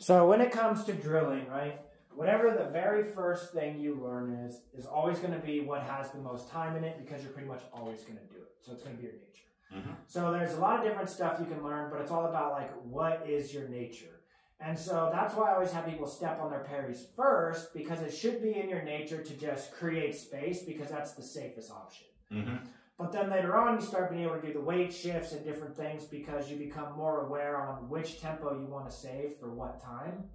So when it comes to drilling, right, whatever the very first thing you learn is always going to be what has the most time in it, because you're pretty much always going to do it. So it's going to be your nature. Mm-hmm. So there's a lot of different stuff you can learn, but it's all about like, what is your nature? And so that's why I always have people step on their parries first, because it should be in your nature to just create space, because that's the safest option. Mm-hmm. But then later on, you start being able to do the weight shifts and different things, because you become more aware on which tempo you want to save for what time,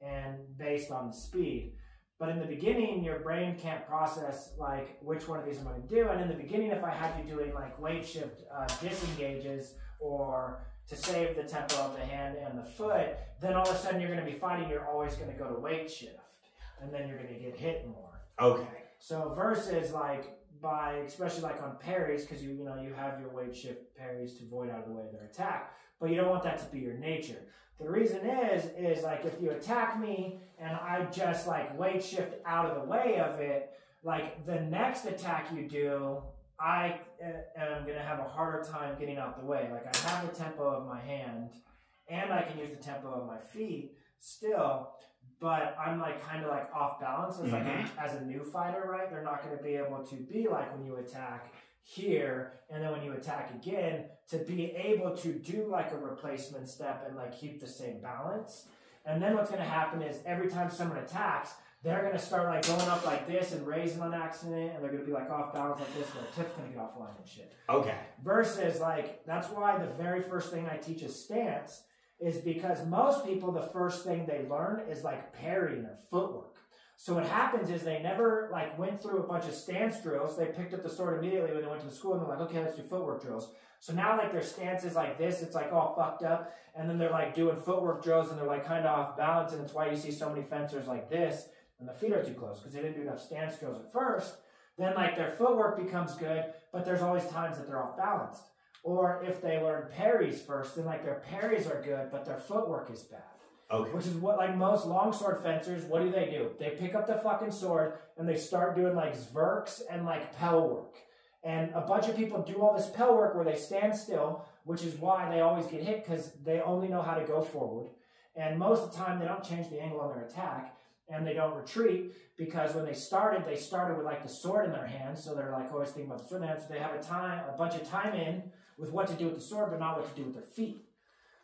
and based on the speed. But in the beginning, your brain can't process like, which one of these am I going to do? And in the beginning, if I had you doing like weight shift disengages, or to save the tempo of the hand and the foot, then all of a sudden you're going to be fighting, you're always going to go to weight shift, and then you're going to get hit more. Okay. So versus like, especially like on parries, because you have your weight shift parries to void out of the way of their attack, but you don't want that to be your nature. The reason is like, if you attack me and I just like weight shift out of the way of it, like the next attack you do, I am going to have a harder time getting out the way. Like, I have the tempo of my hand, and I can use the tempo of my feet still, but I'm like kind of like off balance as like as a new fighter, right? They're not going to be able to be like when you attack here, and then when you attack again, to be able to do like a replacement step and like keep the same balance. And then what's going to happen is every time someone attacks, they're going to start like going up like this and raising on accident, and they're going to be like off balance like this, and their tip's going to get offline and shit. Okay. Versus like, that's why the very first thing I teach is stance, is because most people, the first thing they learn is like parrying or footwork. So what happens is they never like went through a bunch of stance drills. They picked up the sword immediately when they went to the school, and they're like, okay, let's do footwork drills. So now like their stance is like this, it's like all fucked up, and then they're like doing footwork drills, and they're like kind of off balance, and it's why you see so many fencers like this, and the feet are too close, because they didn't do enough stance drills at first. Then like their footwork becomes good, but there's always times that they're off balanced. Or if they learn parries first, then like their parries are good, but their footwork is bad. Okay. Which is what like most longsword fencers, what do? They pick up the fucking sword and they start doing like zverks and like pel work. And a bunch of people do all this pel work where they stand still, which is why they always get hit, because they only know how to go forward. And most of the time they don't change the angle on their attack, and they don't retreat, because when they started with like the sword in their hands, so they're like always thinking about the sword in their hands, so they have a bunch of time in with what to do with the sword, but not what to do with their feet.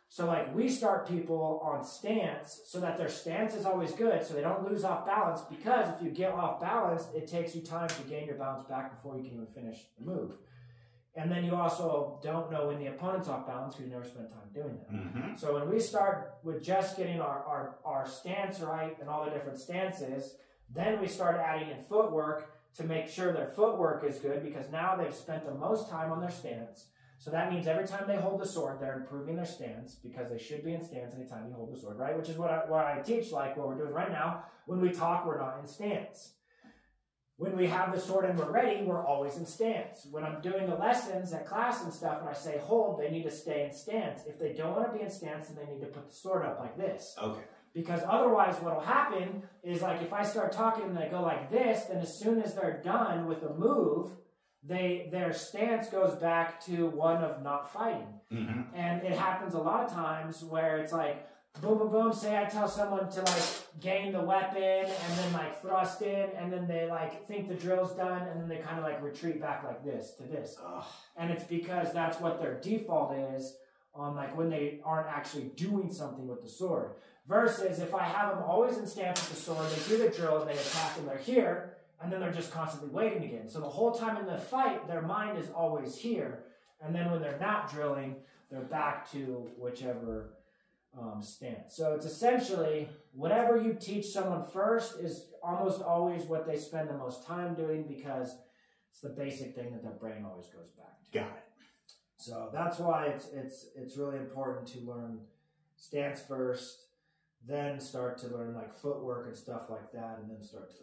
So like, we start people on stance so that their stance is always good, so they don't lose off balance, because if you get off balance, it takes you time to gain your balance back before you can even finish the move. And then you also don't know when the opponent's off balance, because you never spent time doing that. Mm-hmm. So when we start with just getting our stance right and all the different stances, then we start adding in footwork to make sure their footwork is good, because now they've spent the most time on their stance. So that means every time they hold the sword, they're improving their stance, because they should be in stance anytime you hold the sword, right? Which is what I teach, like what we're doing right now. When we talk, we're not in stance. When we have the sword and we're ready, we're always in stance. When I'm doing the lessons at class and stuff, and I say hold, they need to stay in stance. If they don't want to be in stance, then they need to put the sword up like this. Okay. Because otherwise what will happen is, like, if I start talking and they go like this, then as soon as they're done with the move, their stance goes back to one of not fighting. Mm-hmm. And it happens a lot of times where it's like, boom, boom, boom, say I tell someone to like gain the weapon and then like thrust in, and then they like think the drill's done, and then they kind of like retreat back like this to this. Ugh. And it's because that's what their default is on like when they aren't actually doing something with the sword. Versus if I have them always in stance with the sword, they do the drill and they attack and they're here, and then they're just constantly waiting again. So the whole time in the fight, their mind is always here. And then when they're not drilling, they're back to whichever stance. So it's essentially whatever you teach someone first is almost always what they spend the most time doing, because it's the basic thing that their brain always goes back to. Got it. So that's why it's really important to learn stance first, then start to learn like footwork and stuff like that, and then start to